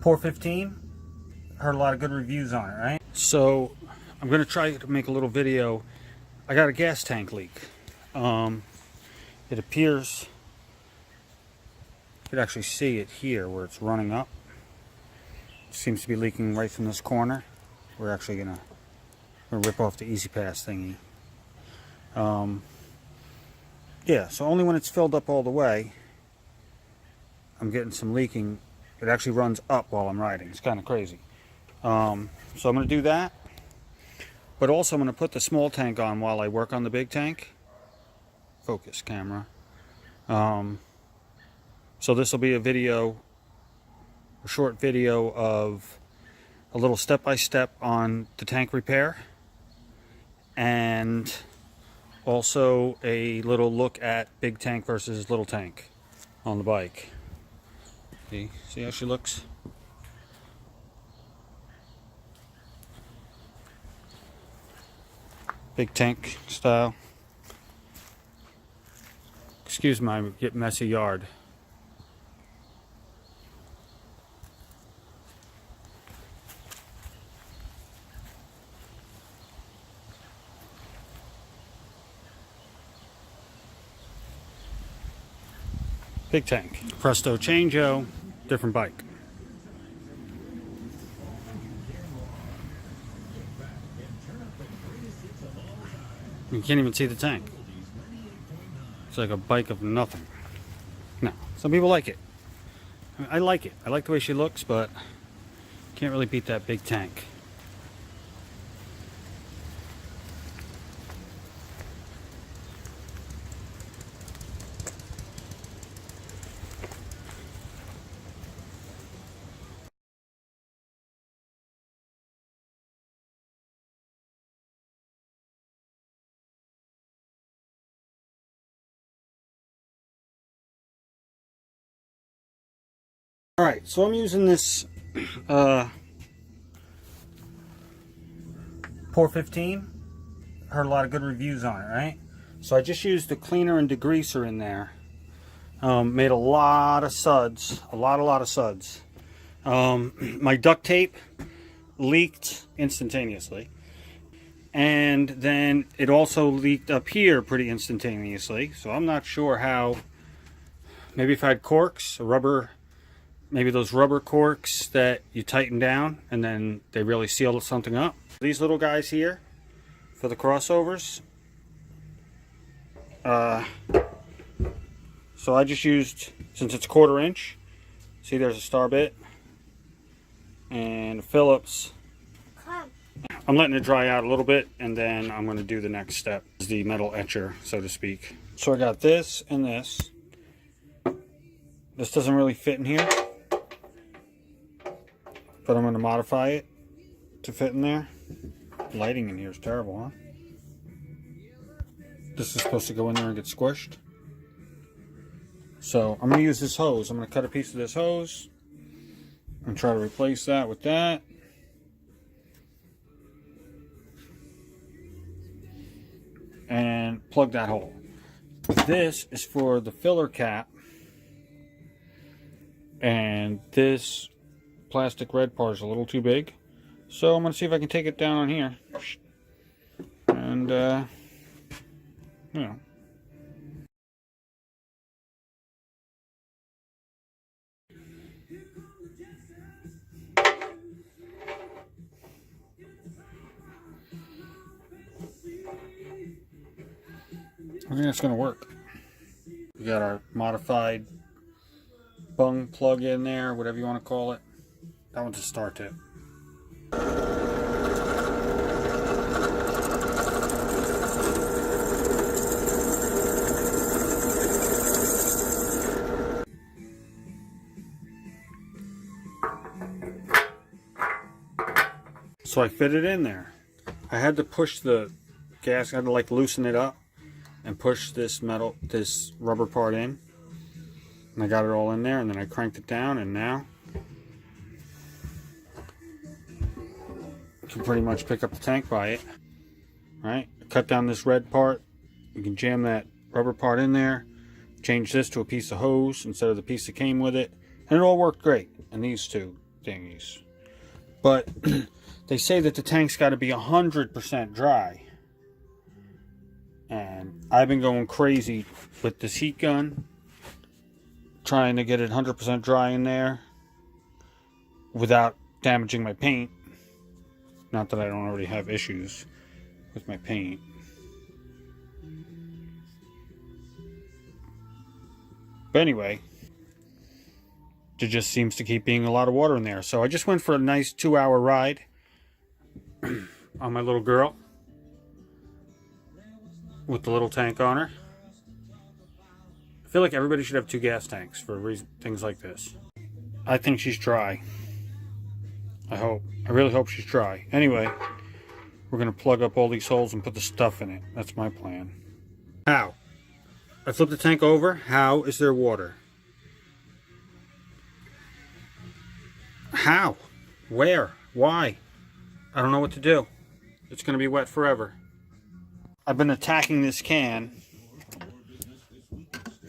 Pour 15, heard a lot of good reviews on it, right? So I'm gonna try to make a little video. I got a gas tank leak. It appears, you could actually see it here where it's running up. It seems to be leaking right from this corner. We're actually gonna rip off the Easy Pass thingy. Yeah, so only when it's filled up all the way, I'm getting some leaking. It actually runs up while I'm riding. It's kind of crazy. So I'm going to do that. But also I'm going to put the small tank on while I work on the big tank. Focus camera. So this will be a video, a short video of a little step-by-step on the tank repair. And also a little look at big tank versus little tank on the bike. See how she looks? Big tank style. Excuse my get messy yard. Big tank. Presto Changeo, different bike. You can't even see the tank. It's like a bike of nothing. No, some people like it. I like it. I like the way she looks, but can't really beat that big tank. Alright, so I'm using this Pour 15. Heard a lot of good reviews on it, right? So I just used the cleaner and degreaser in there. Made a lot of suds. A lot of suds. My duct tape leaked instantaneously. And then it also leaked up here pretty instantaneously. So I'm not sure how. Maybe if I had corks, a rubber... Maybe those rubber corks that you tighten down and then they really seal something up. These little guys here for the crossovers. So I just used, since it's 1/4 inch, see there's a star bit and a Phillips. I'm letting it dry out a little bit and then I'm going to do the next step, the metal etcher, so to speak. So I got this and this. This doesn't really fit in here, but I'm going to modify it to fit in there. Lighting in here is terrible, huh? This is supposed to go in there and get squished. So I'm going to use this hose. I'm going to cut a piece of this hose and try to replace that with that. And plug that hole. This is for the filler cap. And this plastic red part is a little too big. So I'm going to see if I can take it down on here. And, you know. I think that's going to work. We got our modified bung plug in there, whatever you want to call it. That one's a star tip. So I fit it in there. I had to push the gas, I had to like loosen it up and push this rubber part in. And I got it all in there, and then I cranked it down, and now you can pretty much pick up the tank by it. Right? Cut down this red part. You can jam that rubber part in there. Change this to a piece of hose instead of the piece that came with it. And it all worked great. And these two thingies. But they say that the tank's got to be 100% dry. And I've been going crazy with this heat gun, trying to get it 100% dry in there without damaging my paint. Not that I don't already have issues with my paint. But anyway, there just seems to keep being a lot of water in there. So I just went for a nice 2-hour ride on my little girl with the little tank on her. I feel like everybody should have 2 gas tanks for things like this. I think she's dry. I really hope she's dry. Anyway, we're going to plug up all these holes and put the stuff in it. That's my plan. How? I flipped the tank over. How is there water? How? Where? Why? I don't know what to do. It's going to be wet forever. I've been attacking this can.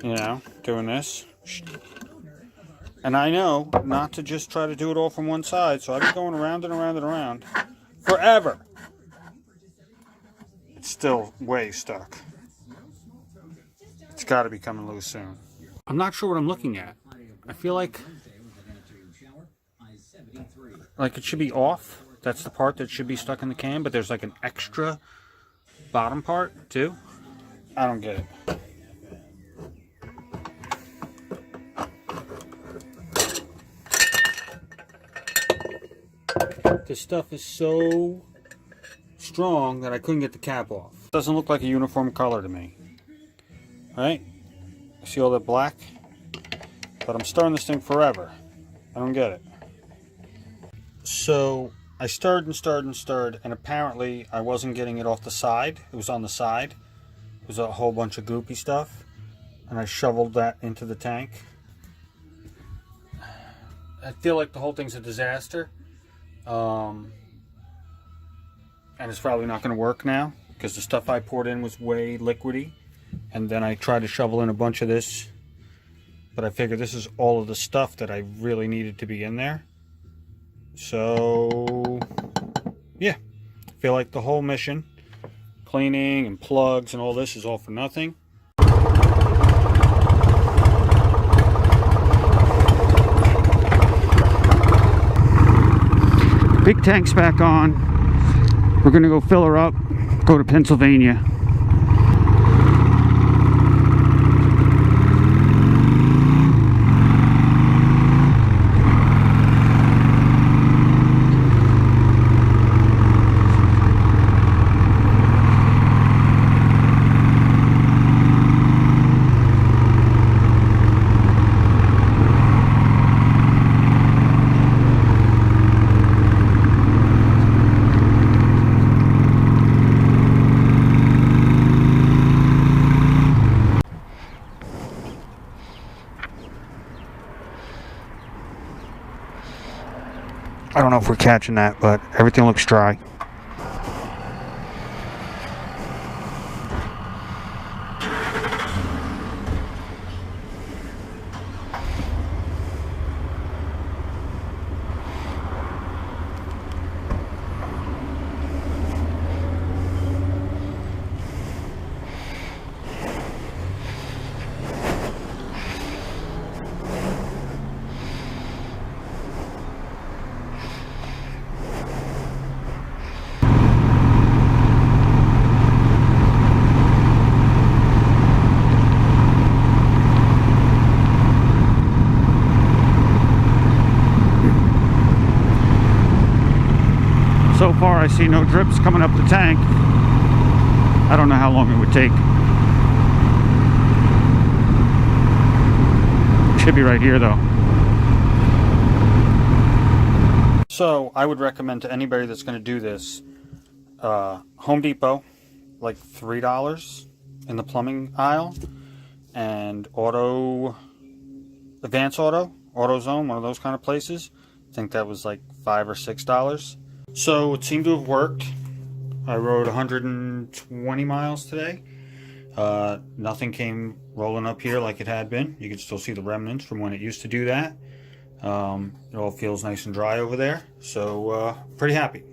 You know, doing this. And I know not to just try to do it all from one side, so I've been going around and around and around forever. It's still way stuck. It's got to be coming loose soon. I'm not sure what I'm looking at. I feel like it should be off. That's the part that should be stuck in the can, but there's like an extra bottom part too. I don't get it. This stuff is so strong that I couldn't get the cap off. It doesn't look like a uniform color to me. Right? See all that black? But I'm stirring this thing forever. I don't get it. So I stirred and stirred and stirred, and apparently I wasn't getting it off the side. It was on the side. It was a whole bunch of goopy stuff. And I shoveled that into the tank. I feel like the whole thing's a disaster. And it's probably not going to work now because the stuff I poured in was way liquidy. And then I tried to shovel in a bunch of this, but I figured this is all of the stuff that I really needed to be in there. So yeah, I feel like the whole mission, cleaning and plugs and all this, is all for nothing. Big tank's back on. We're gonna go fill her up, go to Pennsylvania. I don't know if we're catching that, but everything looks dry. So far I see no drips coming up the tank. I don't know how long it would take. Should be right here though. So I would recommend to anybody that's going to do this, Home Depot, like $3 in the plumbing aisle, and Advance Auto, AutoZone, one of those kind of places. I think that was like $5 or $6. So it seemed to have worked. I rode 120 miles today. Nothing came rolling up here like it had been. You can still see the remnants from when it used to do that. It all feels nice and dry over there, so pretty happy.